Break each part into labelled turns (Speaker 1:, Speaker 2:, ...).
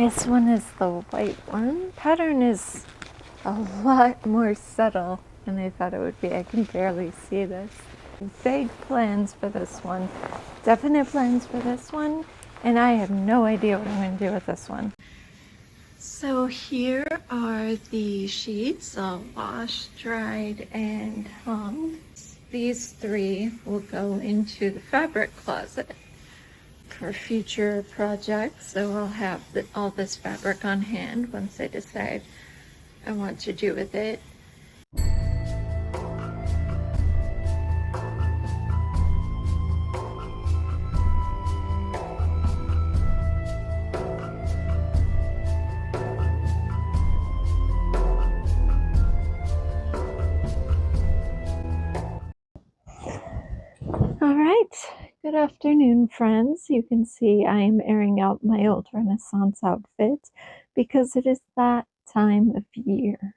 Speaker 1: This one is the white one. Pattern is a lot more subtle than I thought it would be. I can barely see this. Vague plans for this one, definite plans for this one, and I have no idea what I'm going to do with this one. So here are the sheets, all washed, dried, and hung. These three will go into the fabric closet for future projects. So I'll have all this fabric on hand once I decide I want to do with it. All right, good afternoon, friends. You can see I am airing out my old Renaissance outfit because it is that time of year.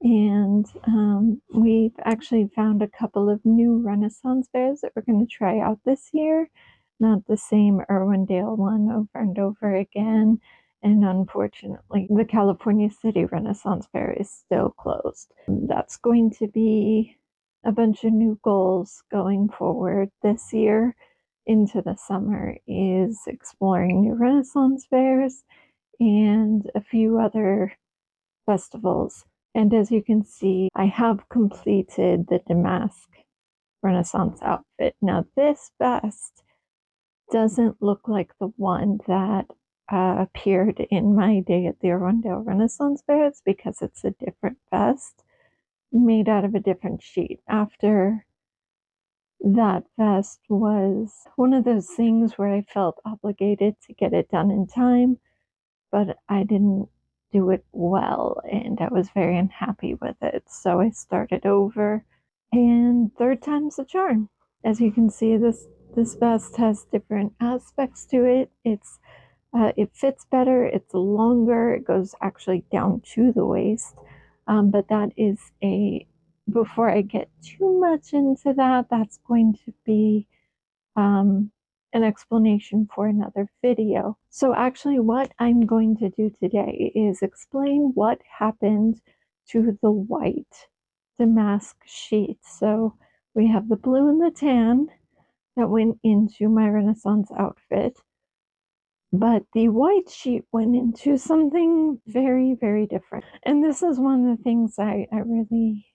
Speaker 1: And we've actually found a couple of new Renaissance fairs that we're going to try out this year. Not the same Irwindale one over and over again. And unfortunately, the California City Renaissance Fair is still closed. That's going to be a bunch of new goals going forward this year into the summer, is exploring new Renaissance fairs and a few other festivals. And as you can see, I have completed the DEMASK Renaissance outfit. Now this vest doesn't look like the one that appeared in my day at the Arundel Renaissance Fair. It's because it's a different vest made out of a different sheet. After that vest was one of those things where I felt obligated to get it done in time, but I didn't do it well, and I was very unhappy with it. So I started over, and third time's the charm. As you can see, this vest has different aspects to it. It fits better, it's longer, it goes actually down to the waist. But that is before I get too much into that, that's going to be an explanation for another video. So actually what I'm going to do today is explain what happened to the white damask sheet. So we have the blue and the tan that went into my Renaissance outfit, but the white sheet went into something very, very different. And this is one of the things I really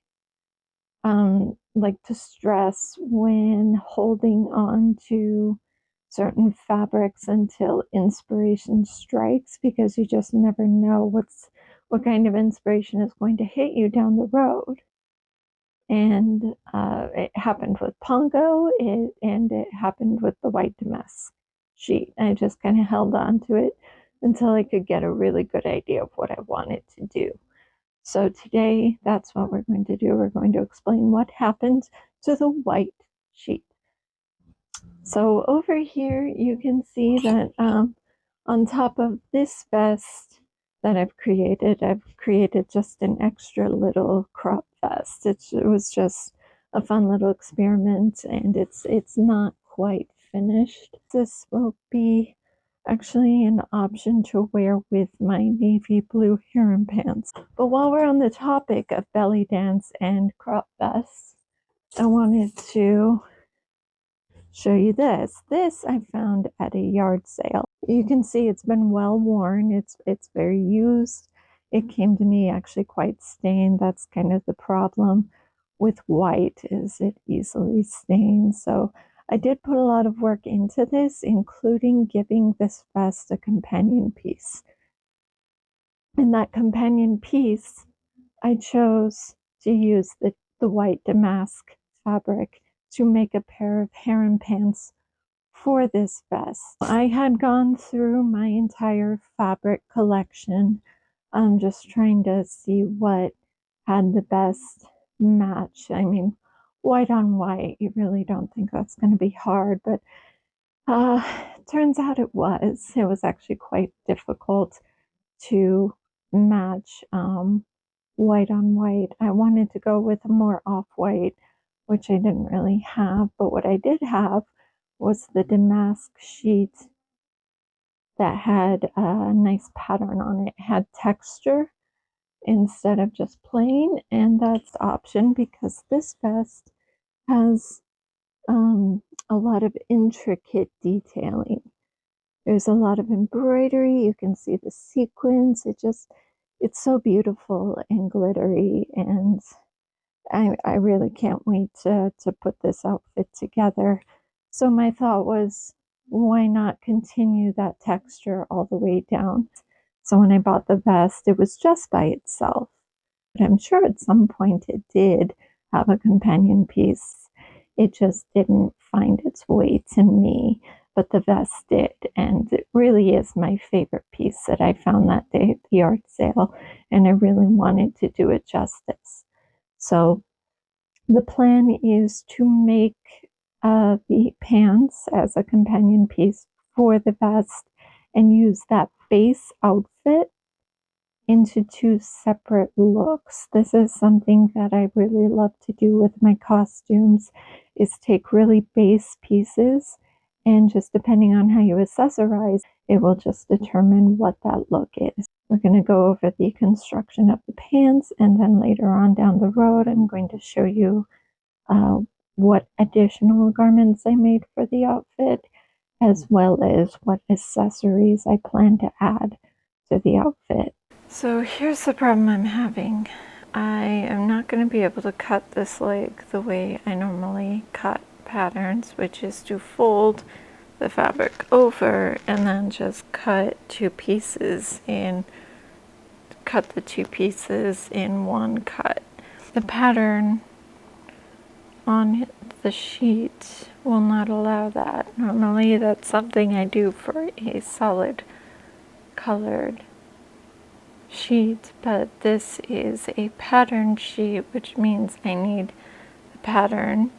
Speaker 1: like to stress when holding on to certain fabrics until inspiration strikes, because you just never know what kind of inspiration is going to hit you down the road. And it happened with Pongo, and it happened with the white damask sheet. I just kind of held on to it until I could get a really good idea of what I wanted to do. So today, that's what we're going to do. We're going to explain what happened to the white sheet. So over here, you can see that on top of this vest that I've created just an extra little crop vest. It was just a fun little experiment, and it's not quite finished. This will be actually an option to wear with my navy blue harem pants. But while we're on the topic of belly dance and crop vests, I wanted to show you this. This I found at a yard sale. You can see it's been well worn. It's very used. It came to me actually quite stained. That's kind of the problem with white, is it easily stains. So I did put a lot of work into this, including giving this vest a companion piece. And that companion piece, I chose to use the white damask fabric to make a pair of harem pants for this vest. I had gone through my entire fabric collection, just trying to see what had the best match. I mean, white on white, you really don't think that's going to be hard, but turns out it was. It was actually quite difficult to match white on white. I wanted to go with a more off-white, which I didn't really have, but what I did have was the damask sheet that had a nice pattern on it. It had texture instead of just plain, and that's the option because this vest has a lot of intricate detailing. There's a lot of embroidery. You can see the sequins. It's so beautiful and glittery, and I really can't wait to put this outfit together. So my thought was, why not continue that texture all the way down? So when I bought the vest, it was just by itself. But I'm sure at some point it did have a companion piece. It just didn't find its way to me, but the vest did. And it really is my favorite piece that I found that day at the yard sale. And I really wanted to do it justice. So the plan is to make the pants as a companion piece for the vest and use that base outfit into two separate looks. This is something that I really love to do with my costumes, is take really base pieces and just depending on how you accessorize, it will just determine what that look is. We're going to go over the construction of the pants, and then later on down the road, I'm going to show you what additional garments I made for the outfit, as well as what accessories I plan to add to the outfit. So here's the problem I'm having. I am not going to be able to cut this leg the way I normally cut patterns, which is to fold the fabric over and then just cut the two pieces in one cut. The pattern on the sheet will not allow that. Normally that's something I do for a solid colored sheet, but this is a pattern sheet, which means I need the pattern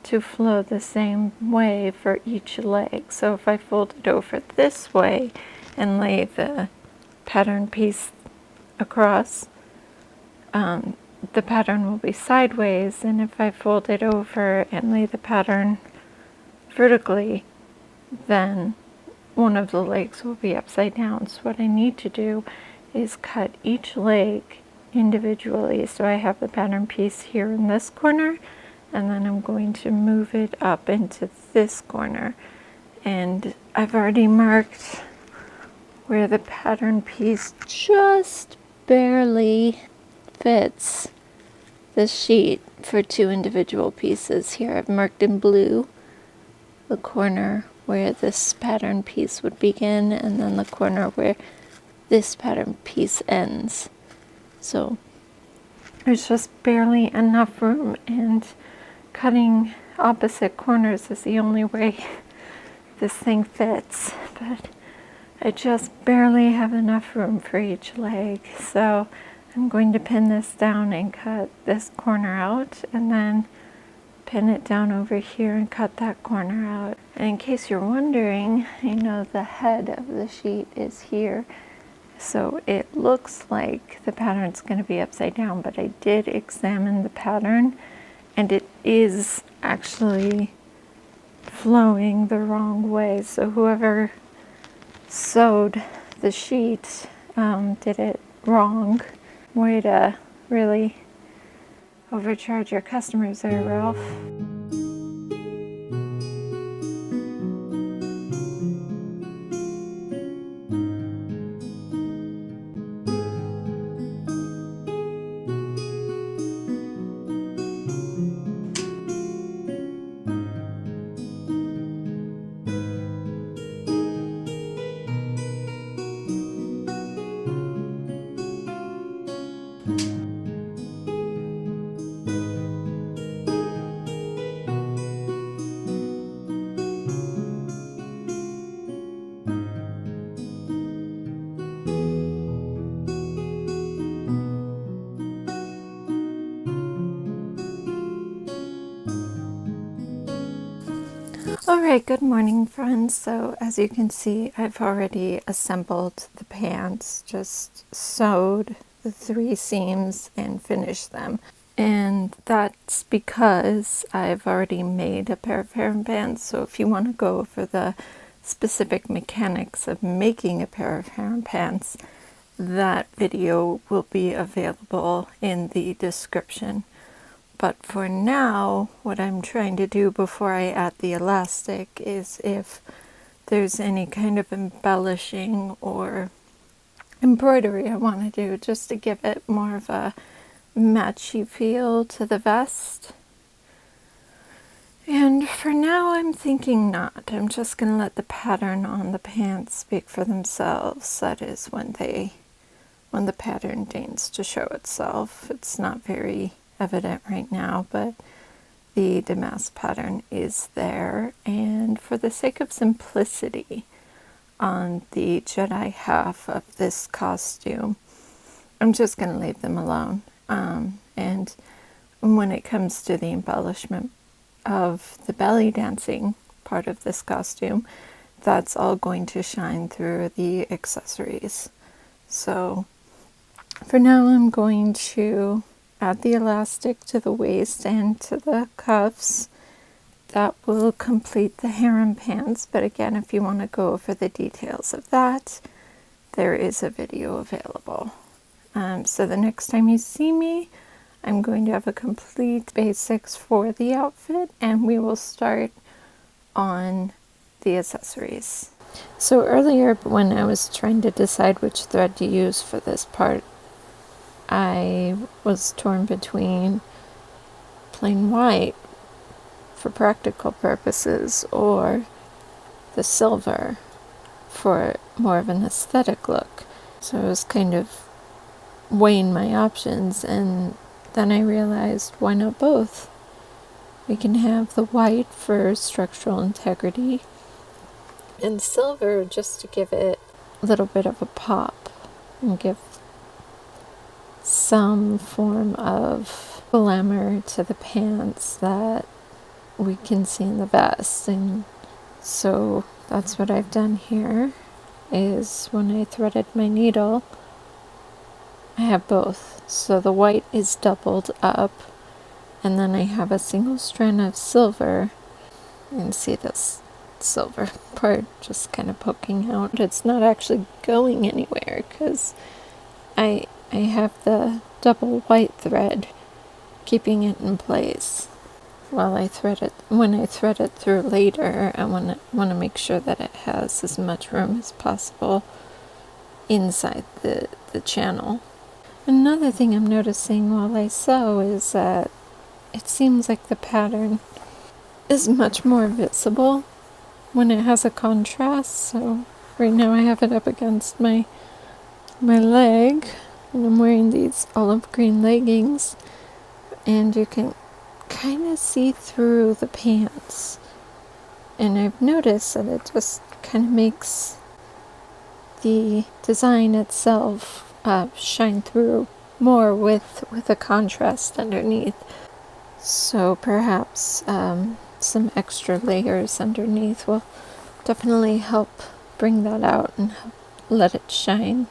Speaker 1: to flow the same way for each leg. So if I fold it over this way and lay the pattern piece across, the pattern will be sideways, and if I fold it over and lay the pattern vertically, then one of the legs will be upside down. So what I need to do is cut each leg individually. So I have the pattern piece here in this corner, and then I'm going to move it up into this corner. And I've already marked where the pattern piece just barely fits the sheet for two individual pieces. Here I've marked in blue the corner where this pattern piece would begin, and then the corner where this pattern piece ends. So there's just barely enough room, and cutting opposite corners is the only way this thing fits, but I just barely have enough room for each leg. So I'm going to pin this down and cut this corner out, and then pin it down over here and cut that corner out. And in case you're wondering, the head of the sheet is here. So it looks like the pattern's going to be upside down, but I did examine the pattern and it is actually flowing the wrong way. So whoever sewed the sheet did it wrong. Way to really overcharge your customers there, Ralph. Alright, good morning friends. So as you can see, I've already assembled the pants, just sewed the 3 seams and finished them. And that's because I've already made a pair of pants. So if you want to go for the specific mechanics of making a pair of harem pants, that video will be available in the description. But for now, what I'm trying to do before I add the elastic is if there's any kind of embellishing or embroidery I want to do, just to give it more of a matchy feel to the vest. And for now, I'm thinking not. I'm just going to let the pattern on the pants speak for themselves. That is when the pattern deigns to show itself. It's not very evident right now, but the damask pattern is there. And for the sake of simplicity, on the Jedi half of this costume, I'm just going to leave them alone. And when it comes to the embellishment of the belly dancing part of this costume, that's all going to shine through the accessories. So for now, I'm going to add the elastic to the waist and to the cuffs. That will complete the harem pants, but again, if you want to go over the details of that, there is a video available. So the next time you see me, I'm going to have a complete basics for the outfit, and we will start on the accessories. So earlier, when I was trying to decide which thread to use for this part, I was torn between plain white for practical purposes or the silver for more of an aesthetic look. So I was kind of weighing my options, and then I realized, why not both? We can have the white for structural integrity and silver just to give it a little bit of a pop and give some form of glamour to the pants that we can see in the vest. And so that's what I've done here, is when I threaded my needle, I have both. So the white is doubled up, and then I have a single strand of silver. You can see this silver part just kind of poking out. It's not actually going anywhere because I have the double white thread keeping it in place while I thread it. When I thread it through later, I want to make sure that it has as much room as possible inside the channel. Another thing I'm noticing while I sew is that it seems like the pattern is much more visible when it has a contrast. So right now I have it up against my leg, and I'm wearing these olive green leggings, and you can kind of see through the pants, and I've noticed that it just kind of makes the design itself shine through more with a contrast underneath. So perhaps some extra layers underneath will definitely help bring that out and let it shine.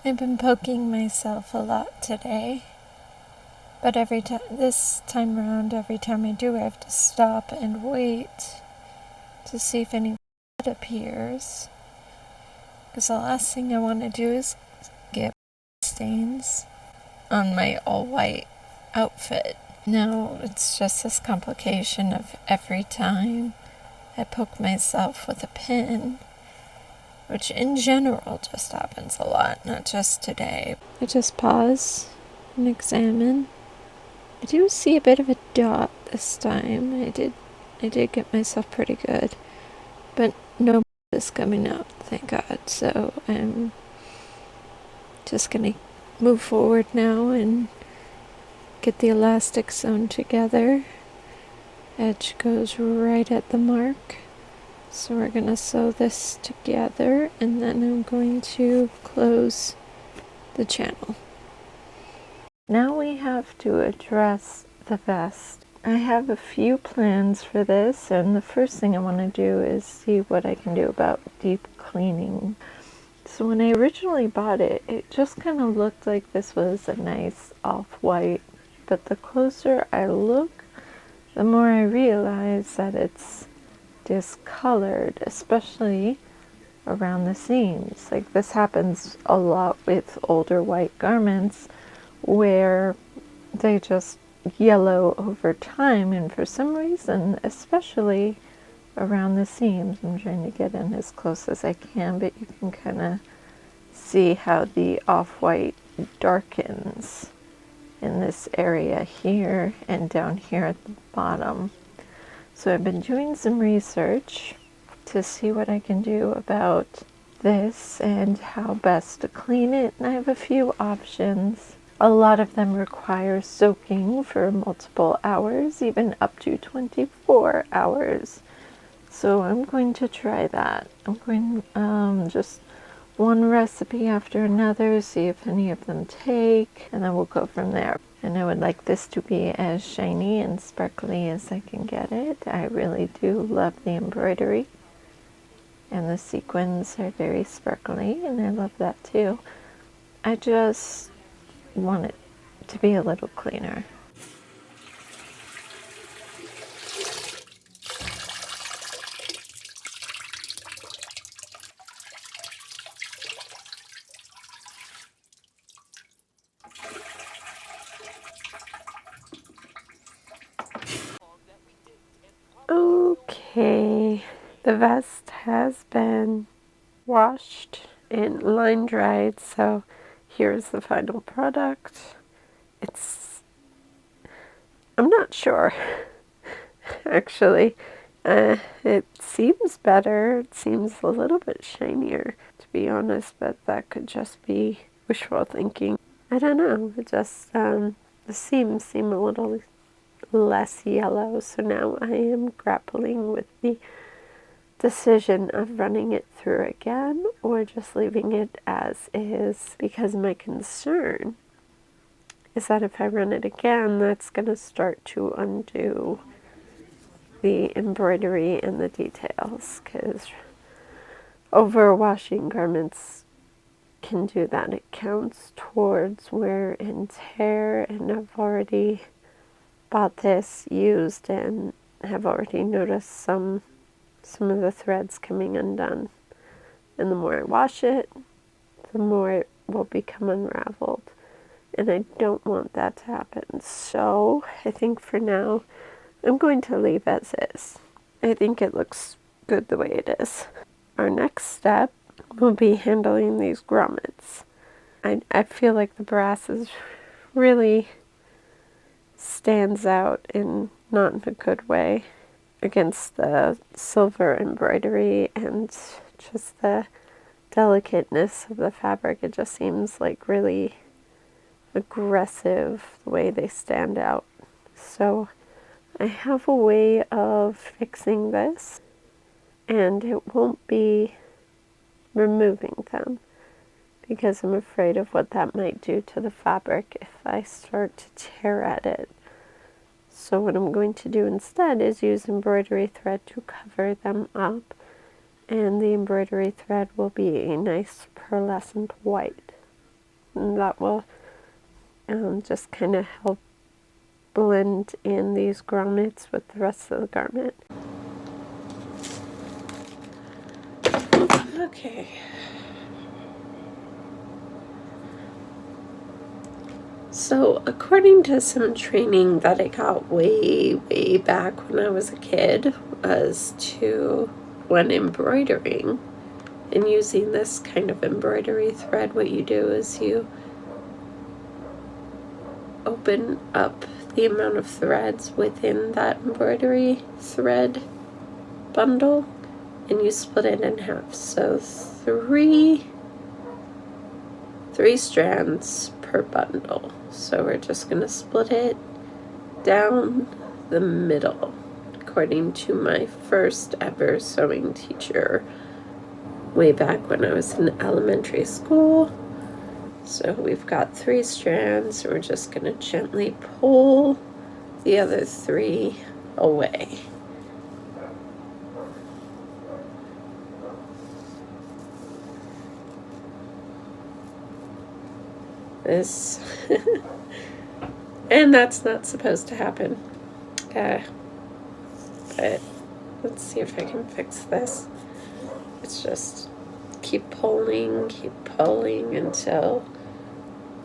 Speaker 1: I've been poking myself a lot today, but this time around, every time I do, I have to stop and wait to see if any blood appears, because the last thing I want to do is get stains on my all-white outfit. Now, it's just this complication of every time I poke myself with a pin, which in general just happens a lot, not just today. I just pause and examine. I do see a bit of a dot this time. I did get myself pretty good, but no blood is coming up, thank God. So I'm just gonna move forward now and get the elastic sewn together. Edge goes right at the mark. So we're going to sew this together, and then I'm going to close the channel. Now we have to address the vest. I have a few plans for this, and the first thing I want to do is see what I can do about deep cleaning. So when I originally bought it, it just kind of looked like this was a nice off-white, but the closer I look, the more I realize that it's discolored, especially around the seams. Like this happens a lot with older white garments where they just yellow over time, and for some reason, especially around the seams, I'm trying to get in as close as I can, but you can kind of see how the off-white darkens in this area here and down here at the bottom. So I've been doing some research to see what I can do about this and how best to clean it, and I have a few options. A lot of them require soaking for multiple hours, even up to 24 hours. So I'm going to try that. I'm going just one recipe after another, see if any of them take, and then we'll go from there. And I would like this to be as shiny and sparkly as I can get it. I really do love the embroidery, and the sequins are very sparkly, and I love that too. I just want it to be a little cleaner. Okay, the vest has been washed and line dried, so here's the final product. I'm not sure, actually. It seems better. It seems a little bit shinier, to be honest, but that could just be wishful thinking. I don't know. It just, the seams seem a little less yellow, so now I am grappling with the decision of running it through again or just leaving it as is, because my concern is that if I run it again, that's going to start to undo the embroidery and the details, because overwashing garments can do that. It counts towards wear and tear, and I've already bought this used and have already noticed some of the threads coming undone. And the more I wash it, the more it will become unraveled. And I don't want that to happen. So I think for now, I'm going to leave as is. I think it looks good the way it is. Our next step will be handling these grommets. I feel like the brass is really stands out in not in a good way against the silver embroidery and just the delicateness of the fabric. It just seems like really aggressive the way they stand out. So I have a way of fixing this, and it won't be removing them, because I'm afraid of what that might do to the fabric if I start to tear at it. So what I'm going to do instead is use embroidery thread to cover them up, and the embroidery thread will be a nice pearlescent white, and that will just kind of help blend in these grommets with the rest of the garment. Okay. So according to some training that I got way back when I was a kid, as to when embroidering and using this kind of embroidery thread, what you do is you open up the amount of threads within that embroidery thread bundle, and you split it in half. So three strands per bundle. So we're just going to split it down the middle, according to my first ever sewing teacher way back when I was in elementary school. So we've got 3 strands. We're just going to gently pull the other 3 away. This and that's not supposed to happen.
Speaker 2: but let's see if I can fix this. It's just keep pulling until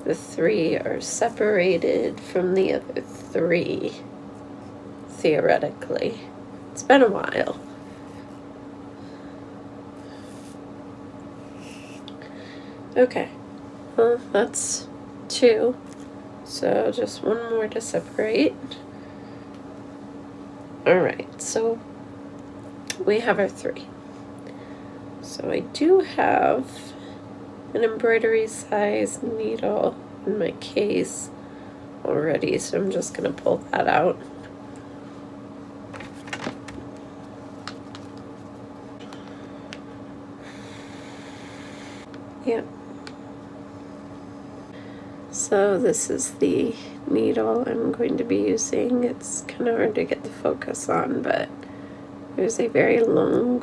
Speaker 2: the 3 are separated from the other 3, theoretically. It's been a while. Okay, well, that's 2, so just 1 more to separate. Alright, so we have our 3. So I do have an embroidery size needle in my case already, so I'm just going to pull that out. Yep. So this is the needle I'm going to be using. It's kind of hard to get the focus on, but there's a very long,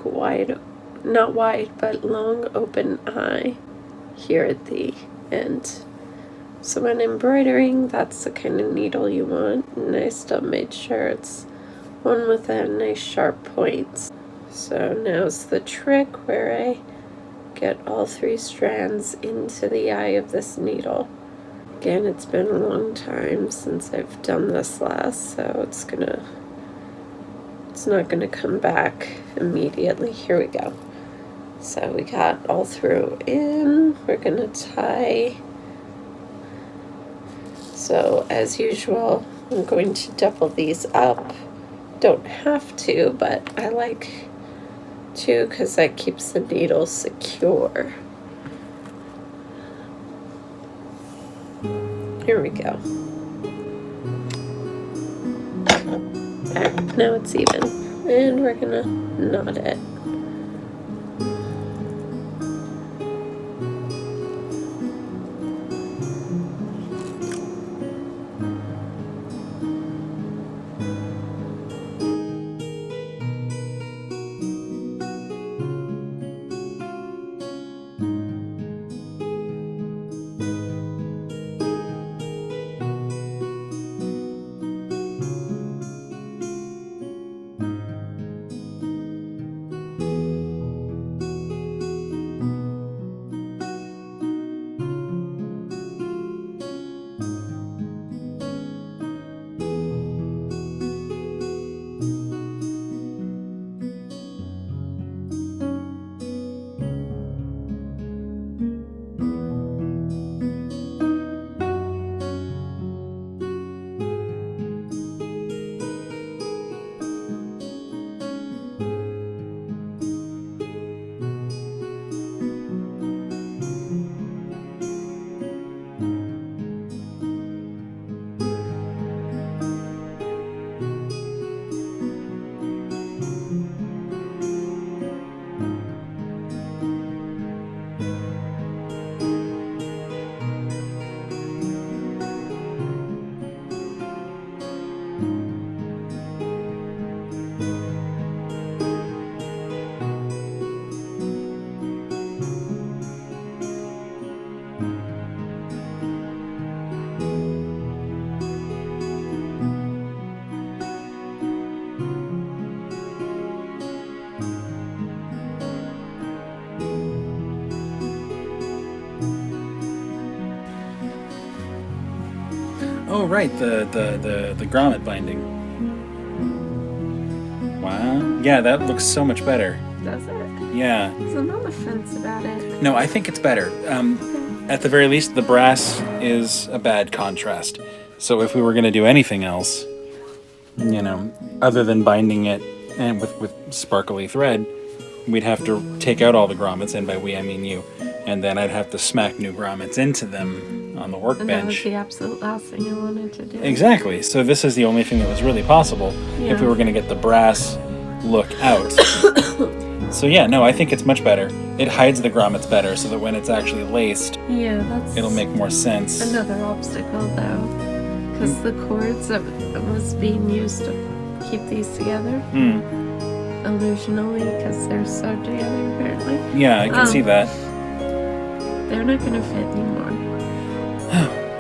Speaker 2: not wide, but long open eye here at the end. So when embroidering, that's the kind of needle you want, and I still made sure it's one with a nice sharp point. So now's the trick where I get all 3 strands into the eye of this needle. Again, it's been a long time since I've done this last, so it's not gonna come back immediately. Here we go. So we got all through in. We're gonna tie. So as usual, I'm going to double these up. Don't have to, but I like to because that keeps the needle secure. Here we go. There, now it's even. And we're gonna knot it.
Speaker 3: Oh, right, the grommet binding. Wow. Yeah, that looks so much better.
Speaker 2: Does it?
Speaker 3: Yeah.
Speaker 2: So I'm on the fence about it.
Speaker 3: No, I think it's better. At the very least, the brass is a bad contrast. So if we were going to do anything else, other than binding it and with sparkly thread, we'd have to take out all the grommets, and by we I mean you, and then I'd have to smack new grommets into them on the workbench.
Speaker 2: And that was the absolute last thing I wanted to do.
Speaker 3: Exactly. So this is the only thing that was really possible if we were going to get the brass look out. So yeah, no, I think it's much better. It hides the grommets better so that when it's actually laced, it'll make more sense.
Speaker 2: Another obstacle though, because the cords that was being used to keep these together, illusionally, because they're sewed together apparently.
Speaker 3: Yeah, I can see that.
Speaker 2: They're not going to fit anymore.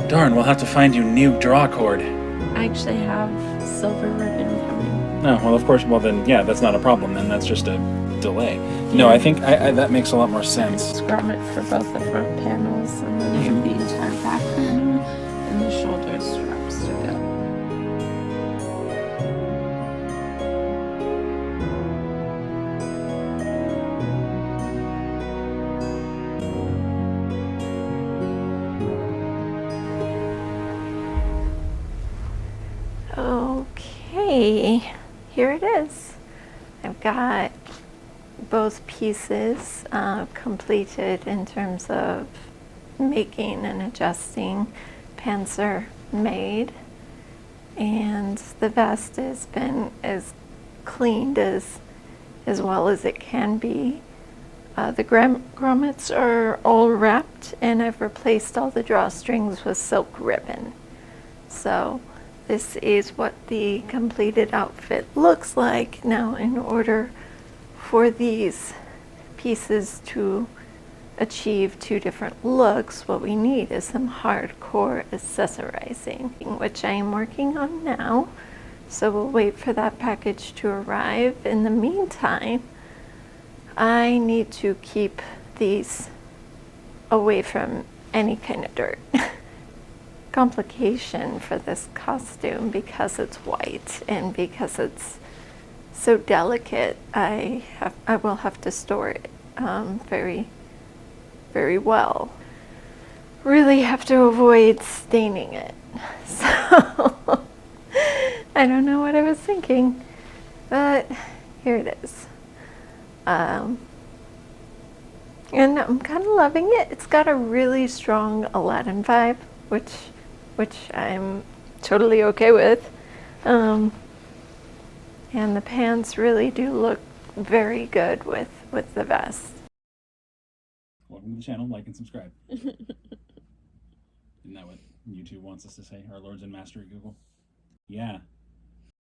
Speaker 3: Darn, we'll have to find you new draw cord.
Speaker 2: I actually have silver ribbon coming.
Speaker 3: No, well, of course. Well, then, yeah, that's not a problem. Then that's just a delay. No, I think that makes a lot more sense.
Speaker 2: Grommet for both the front panels, and then I have the entire back panel and the shoulder straps to go.
Speaker 1: Okay, here it is. I've got both pieces completed in terms of making and adjusting. Pants are made, and the vest has been as cleaned as well as it can be. The grommets are all wrapped, and I've replaced all the drawstrings with silk ribbon. So this is what the completed outfit looks like. Now, in order for these pieces to achieve two different looks, what we need is some hardcore accessorizing, which I am working on now. So we'll wait for that package to arrive. In the meantime, I need to keep these away from any kind of dirt. Complication for this costume, because it's white and because it's so delicate, I will have to store it very, very well. Really have to avoid staining it. So I don't know what I was thinking, but here it is. And I'm kind of loving it. It's got a really strong Aladdin vibe, which I'm totally okay with. And the pants really do look very good with the vest.
Speaker 3: Welcome to the channel. Like and subscribe. Isn't that what YouTube wants us to say? Our lords and master at Google. Yeah.